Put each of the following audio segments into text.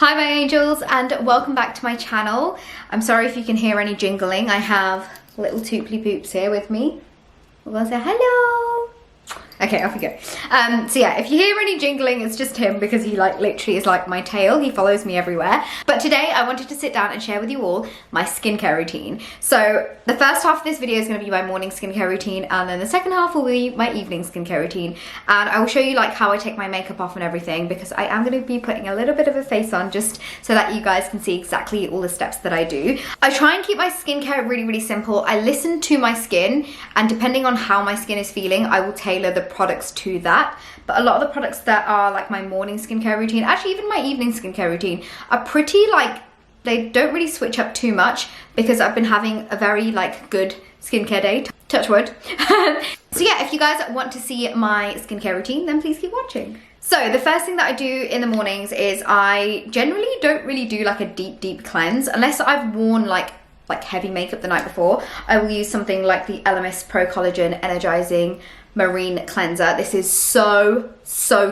Hi my angels, and welcome back to my channel. I'm sorry if you can hear any jingling. I have little Tooply Poops here with me. We're gonna say hello. Okay, off we go. So yeah, if you hear any jingling, it's just him because he literally is like my tail. He follows me everywhere. But today I wanted to sit down and share with you all my skincare routine. So the first half of this video is going to be my morning skincare routine, and then the second half will be my evening skincare routine. And I will show you like how I take my makeup off and everything, because I am going to be putting a little bit of a face on just so that you guys can see exactly all the steps that I do. I try and keep my skincare really simple. I listen to my skin, and depending on how my skin is feeling, I will tailor the products to that. But a lot of the products that are like my morning skincare routine, actually even my evening skincare routine, are pretty like, they don't really switch up too much because I've been having a very like good skincare day, touch wood. So yeah, if you guys want to see my skincare routine, then please keep watching. So the first thing that I do in the mornings is I generally don't really do like a deep cleanse unless I've worn like heavy makeup the night before. I will use something like the LMS Pro Collagen Energizing Marine Cleanser. This is so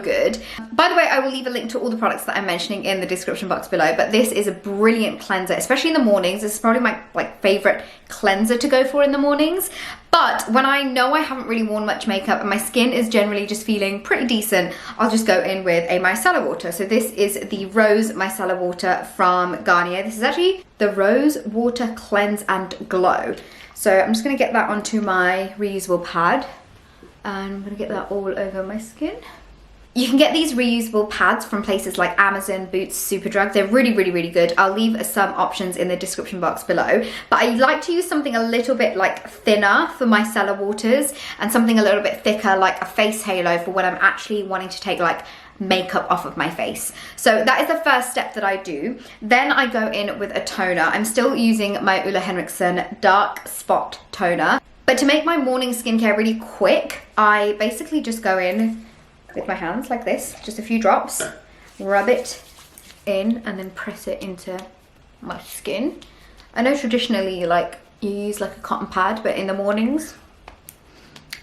good. By the way, I will leave a link to all the products that I'm mentioning in the description box below, but this is a brilliant cleanser, especially in the mornings. This is probably my favorite cleanser to go for in the mornings. But when I know I haven't really worn much makeup and my skin is generally just feeling pretty decent, I'll just go in with a micellar water. So this is the Rose Micellar Water from Garnier. This is actually the Rose Water Cleanse and Glow. So I'm just gonna get that onto my reusable pad. And I'm gonna get that all over my skin. You can get these reusable pads from places like Amazon, Boots, Superdrug. They're really good. I'll leave some options in the description box below. But I like to use something a little bit like thinner for my micellar waters, and something a little bit thicker like a face halo for when I'm actually wanting to take like makeup off of my face. So that is the first step that I do. Then I go in with a toner. I'm still using my Ulla Henriksen Dark Spot Toner. But to make my morning skincare really quick, I basically just go in with my hands like this, just a few drops, rub it in and then press it into my skin. I know traditionally like you use like a cotton pad, but in the mornings,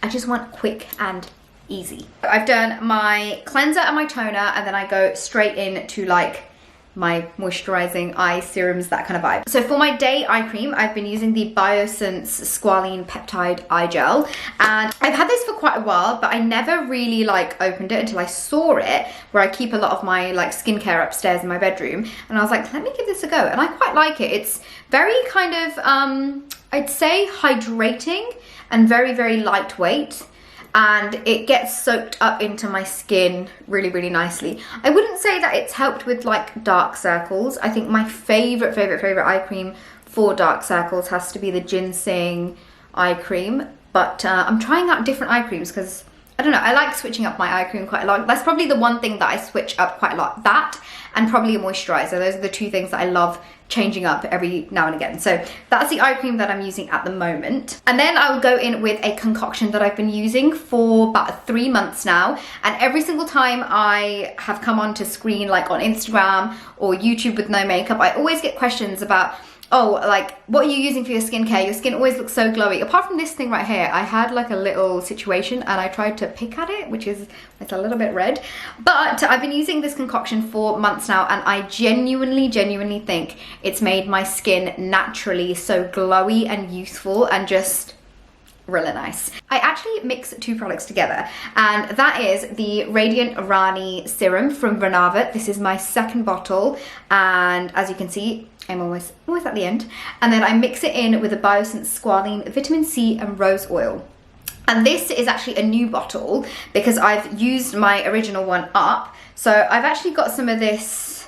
I just want quick and easy. I've done my cleanser and my toner, and then I go straight into like my moisturizing eye serums, that kind of vibe. So for my day eye cream, I've been using the Biosense Squalene Peptide Eye Gel, and I've had this for quite a while, but I never really like opened it until I saw it, where I keep a lot of my like skincare upstairs in my bedroom, and I was like, let me give this a go, and I quite like it. It's very kind of I'd say hydrating and very lightweight, and it gets soaked up into my skin really nicely. I wouldn't say that it's helped with like dark circles. I think my favorite eye cream for dark circles has to be the ginseng eye cream, but I'm trying out different eye creams because I don't know, I like switching up my eye cream quite a lot. That's probably the one thing that I switch up quite a lot. That and probably a moisturizer. Those are the two things that I love changing up every now and again. So that's the eye cream that I'm using at the moment. And then I will go in with a concoction that I've been using for about 3 months now. And every single time I have come onto screen, like on Instagram or YouTube with no makeup, I always get questions about, oh, like, what are you using for your skincare? Your skin always looks so glowy. Apart from this thing right here, I had like a little situation and I tried to pick at it, which is, it's a little bit red. But I've been using this concoction for months now, and I genuinely think it's made my skin naturally so glowy and youthful and just really nice. I actually mix two products together, and that is the Radiant Irani Serum from Ronaldo. This is my second bottle, and as you can see, I'm almost at the end. And then I mix it in with a Biosense Squalene Vitamin C and Rose Oil. And this is actually a new bottle because I've used my original one up. So I've actually got some of this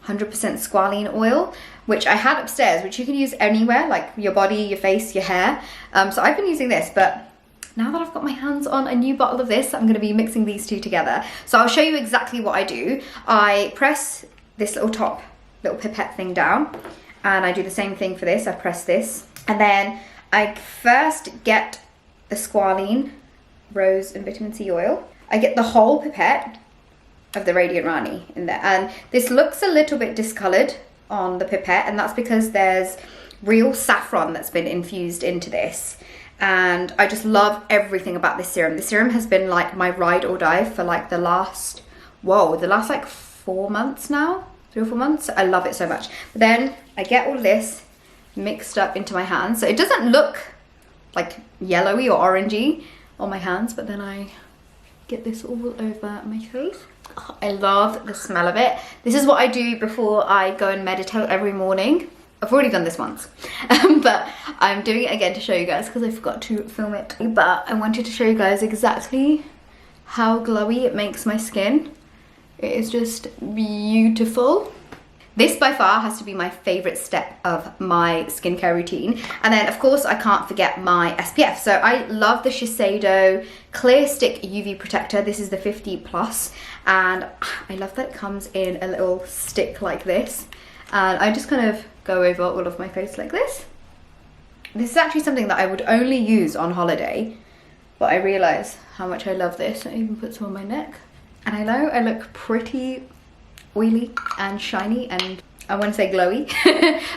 100% squalene oil, which I had upstairs, which you can use anywhere, like your body, your face, your hair. So I've been using this, but now that I've got my hands on a new bottle of this, I'm gonna be mixing these two together. So I'll show you exactly what I do. I press this little pipette thing down, and I do the same thing for this. I press this, and then I first get the squalene, rose and vitamin C oil. I get the whole pipette of the Radiant Rani in there, and this looks a little bit discolored on the pipette, and that's because there's real saffron that's been infused into this. And I just love everything about this serum. This serum has been like my ride or die for like the last like 4 months now. 3 or 4 months. I love it so much. But then I get all this mixed up into my hands. So it doesn't look like yellowy or orangey on my hands, but then I get this all over my face. Oh, I love the smell of it. This is what I do before I go and meditate every morning. I've already done this once, but I'm doing it again to show you guys because I forgot to film it. But I wanted to show you guys exactly how glowy it makes my skin. It is just beautiful. This by far has to be my favorite step of my skincare routine. And then of course I can't forget my SPF. So I love the Shiseido Clear Stick UV Protector. This is the 50+, and I love that it comes in a little stick like this. And I just kind of go over all of my face like this. This is actually something that I would only use on holiday, but I realise how much I love this. I even put some on my neck. And I know I look pretty oily and shiny and I want to say glowy,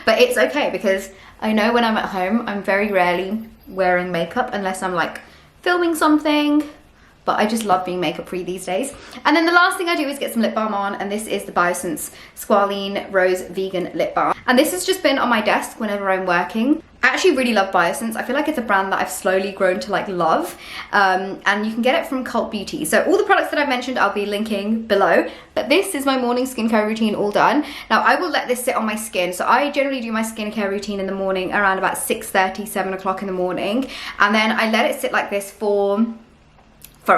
but it's okay because I know when I'm at home, I'm very rarely wearing makeup unless I'm like filming something, but I just love being makeup free these days. And then the last thing I do is get some lip balm on, and this is the Biosense Squalene Rose Vegan Lip Balm. And this has just been on my desk whenever I'm working. I actually really love Biosense. I feel like it's a brand that I've slowly grown to like love, and you can get it from Cult Beauty. So all the products that I've mentioned I'll be linking below, but this is my morning skincare routine all done. Now I will let this sit on my skin. So I generally do my skincare routine in the morning around about 6:30, 7 o'clock in the morning, and then I let it sit like this for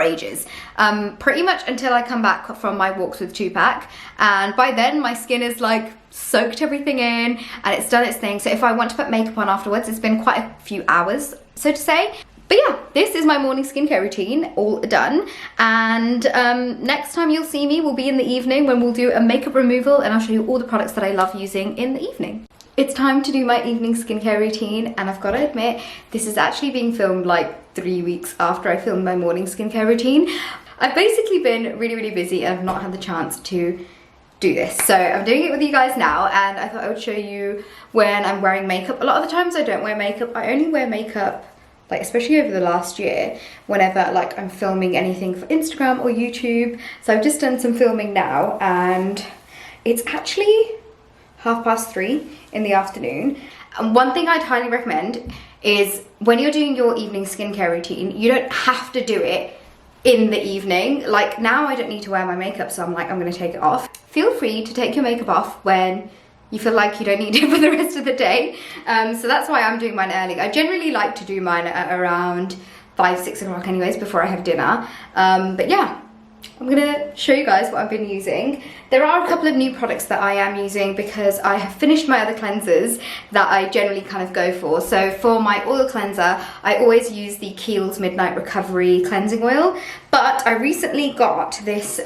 ages, pretty much until I come back from my walks with Tupac, and by then my skin is like soaked everything in and it's done its thing. So if I want to put makeup on afterwards, it's been quite a few hours, so to say. But yeah, this is my morning skincare routine all done, and next time you'll see me will be in the evening when we'll do a makeup removal, and I'll show you all the products that I love using in the evening. It's time to do my evening skincare routine, and I've got to admit, this is actually being filmed like 3 weeks after I filmed my morning skincare routine. I've basically been really busy and I've not had the chance to do this. So I'm doing it with you guys now, and I thought I would show you when I'm wearing makeup. A lot of the times I don't wear makeup. I only wear makeup, like especially over the last year, whenever like I'm filming anything for Instagram or YouTube. So I've just done some filming now, and it's actually 3:30 in the afternoon. And one thing I'd highly recommend is when you're doing your evening skincare routine, you don't have to do it in the evening. Like now I don't need to wear my makeup, so I'm like, I'm gonna take it off. Feel free to take your makeup off when you feel like you don't need it for the rest of the day. So that's why I'm doing mine early. I generally like to do mine at around 5, 6 o'clock anyways, before I have dinner. But yeah, I'm gonna show you guys what I've been using. There are a couple of new products that I am using because I have finished my other cleansers that I generally kind of go for. So for my oil cleanser, I always use the Kiehl's Midnight Recovery Cleansing Oil, but I recently got this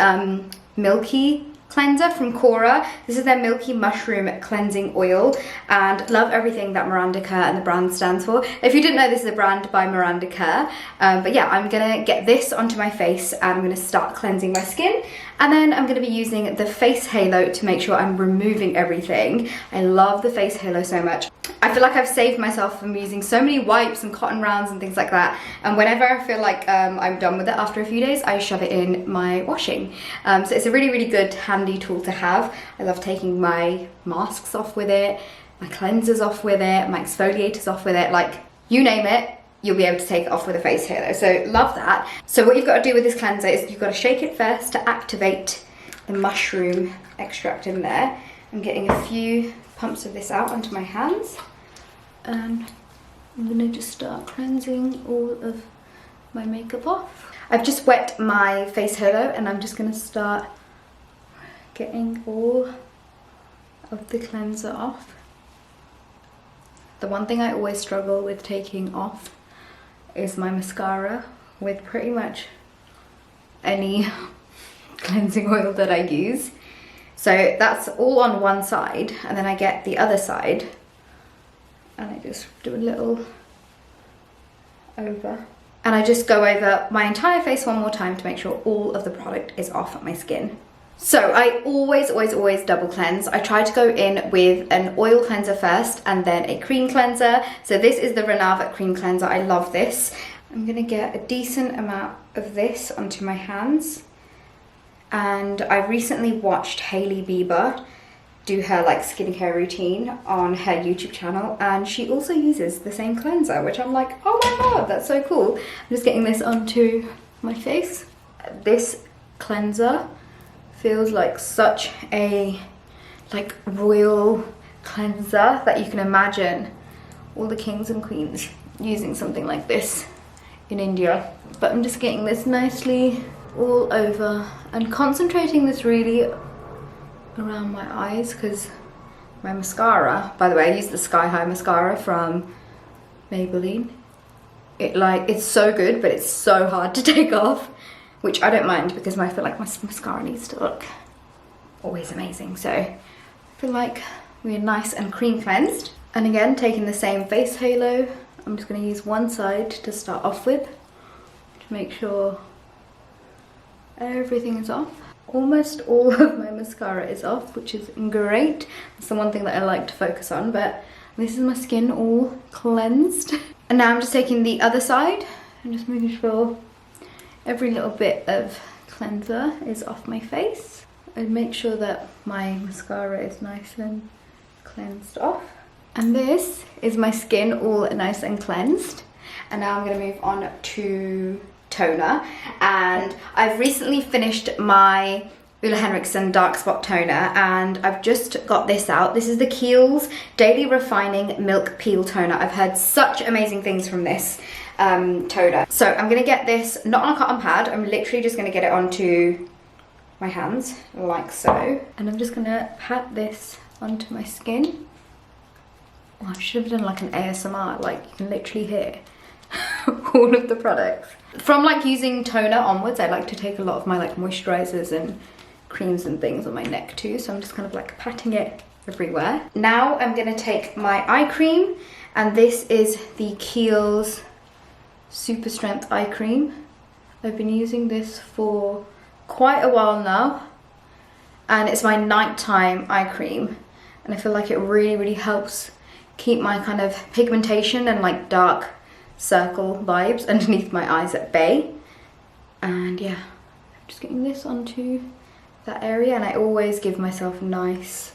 milky cleanser from Cora. This is their Milky Mushroom Cleansing Oil, and love everything that Miranda Kerr and the brand stands for. If you didn't know, this is a brand by Miranda Kerr, but yeah, I'm gonna get this onto my face and I'm gonna start cleansing my skin, and then I'm gonna be using the face halo to make sure I'm removing everything. I love the face halo so much. I feel like I've saved myself from using so many wipes and cotton rounds and things like that, and whenever I feel like I'm done with it after a few days, I shove it in my washing. So it's a really good handy tool to have. I love taking my masks off with it, my cleansers off with it, my exfoliators off with it, like you name it, you'll be able to take it off with a face halo. So love that. So what you've got to do with this cleanser is you've got to shake it first to activate the mushroom extract in there. I'm getting a few pumps of this out onto my hands, and I'm gonna just start cleansing all of my makeup off. I've just wet my face halo and I'm just gonna start getting all of the cleanser off. The one thing I always struggle with taking off is my mascara with pretty much any cleansing oil that I use. So that's all on one side, and then I get the other side and I just do a little over. And I just go over my entire face one more time to make sure all of the product is off my skin. So I always double cleanse. I try to go in with an oil cleanser first and then a cream cleanser. So this is the Ronaldo cream cleanser. I love this. I'm gonna get a decent amount of this onto my hands. And I recently watched Hailey Bieber do her like skincare routine on her YouTube channel, and she also uses the same cleanser, which I'm like, oh my god, that's so cool. I'm just getting this onto my face. This cleanser feels like such a like royal cleanser that you can imagine all the kings and queens using something like this in India. But I'm just getting this nicely all over and concentrating this really around my eyes, because my mascara, by the way, I use the Sky High mascara from Maybelline. It's so good, but it's so hard to take off, which I don't mind because I feel like my mascara needs to look always amazing. So I feel like we're nice and cream cleansed. And again, taking the same face halo, I'm just going to use one side to start off with to make sure everything is off. Almost all of my mascara is off, which is great. That's the one thing that I like to focus on, but this is my skin all cleansed. And now I'm just taking the other side and just making sure every little bit of cleanser is off my face. And make sure that my mascara is nice and cleansed off. And this is my skin all nice and cleansed. And now I'm going to move on to toner, and I've recently finished my Ulla Henriksen Dark Spot Toner, and I've just got this out. This is the Kiehl's Daily Refining Milk Peel Toner. I've heard such amazing things from this toner. So I'm going to get this, not on a cotton pad, I'm literally just going to get it onto my hands, like so. And I'm just going to pat this onto my skin. Oh, I should have done like an ASMR, like you can literally hear all of the products. From like using toner onwards, I like to take a lot of my like moisturizers and creams and things on my neck too, so I'm just kind of like patting it everywhere. Now I'm gonna take my eye cream, and this is the Kiehl's Super Strength Eye Cream. I've been using this for quite a while now, and it's my nighttime eye cream, and I feel like it really helps keep my kind of pigmentation and like dark circle vibes underneath my eyes at bay. And yeah, I'm just getting this onto that area, and I always give myself a nice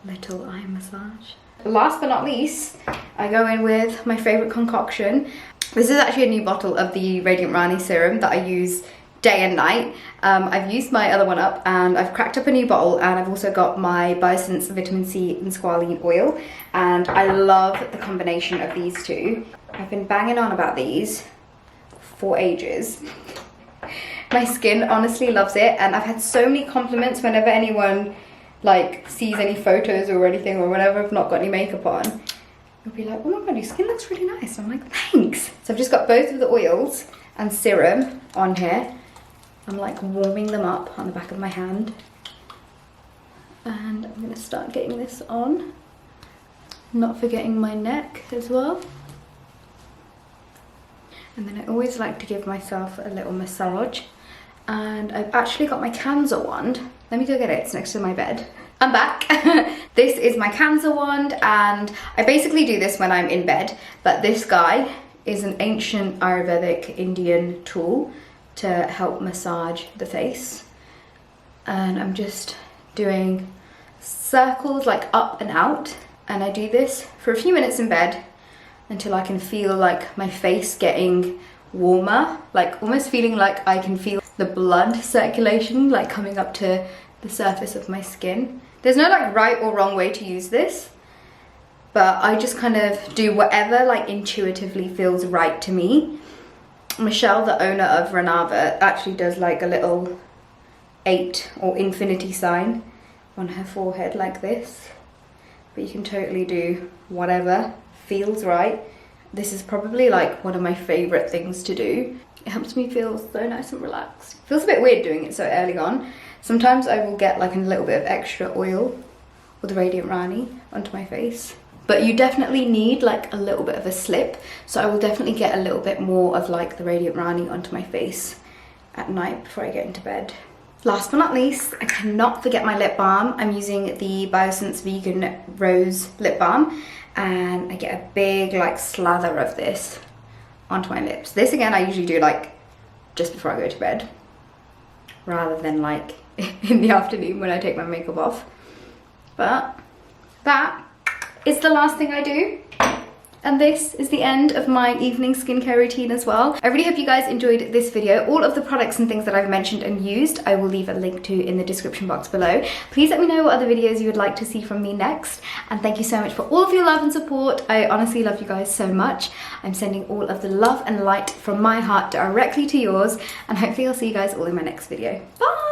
little eye massage. Last but not least, I go in with my favorite concoction. This is actually a new bottle of the Radiant Rani serum that I use day and night. I've used my other one up, and I've cracked up a new bottle, and I've also got my Biosense vitamin C and Squalene oil, and I love the combination of these two. I've been banging on about these for ages. My skin honestly loves it, and I've had so many compliments whenever anyone like sees any photos or anything, or whenever I've not got any makeup on. They'll be like, oh my god, your skin looks really nice. And I'm like, thanks. So I've just got both of the oils and serum on here. I'm like warming them up on the back of my hand. And I'm gonna start getting this on. Not forgetting my neck as well. And then I always like to give myself a little massage. And I've actually got my Cancer wand. Let me go get it, it's next to my bed. I'm back. This is my Cancer wand, and I basically do this when I'm in bed, but this guy is an ancient Ayurvedic Indian tool to help massage the face. And I'm just doing circles like up and out, and I do this for a few minutes in bed until I can feel like my face getting warmer, like almost feeling like I can feel the blood circulation like coming up to the surface of my skin. There's no like right or wrong way to use this, but I just kind of do whatever like intuitively feels right to me. Michelle, the owner of Ronaldo, actually does like a little 8 or infinity sign on her forehead like this, but you can totally do whatever feels right. This is probably like one of my favorite things to do. It helps me feel so nice and relaxed. It feels a bit weird doing it so early on. Sometimes I will get like a little bit of extra oil or the Radiant Rani onto my face, but you definitely need like a little bit of a slip. So I will definitely get a little bit more of like the Radiant Rani onto my face at night before I get into bed. Last but not least, I cannot forget my lip balm. I'm using the Biosense Vegan Rose Lip Balm, and I get a big like slather of this onto my lips. This again, I usually do like just before I go to bed, rather than like in the afternoon when I take my makeup off. But that is the last thing I do. And this is the end of my evening skincare routine as well. I really hope you guys enjoyed this video. All of the products and things that I've mentioned and used, I will leave a link to in the description box below. Please let me know what other videos you would like to see from me next. And thank you so much for all of your love and support. I honestly love you guys so much. I'm sending all of the love and light from my heart directly to yours. And hopefully I'll see you guys all in my next video. Bye!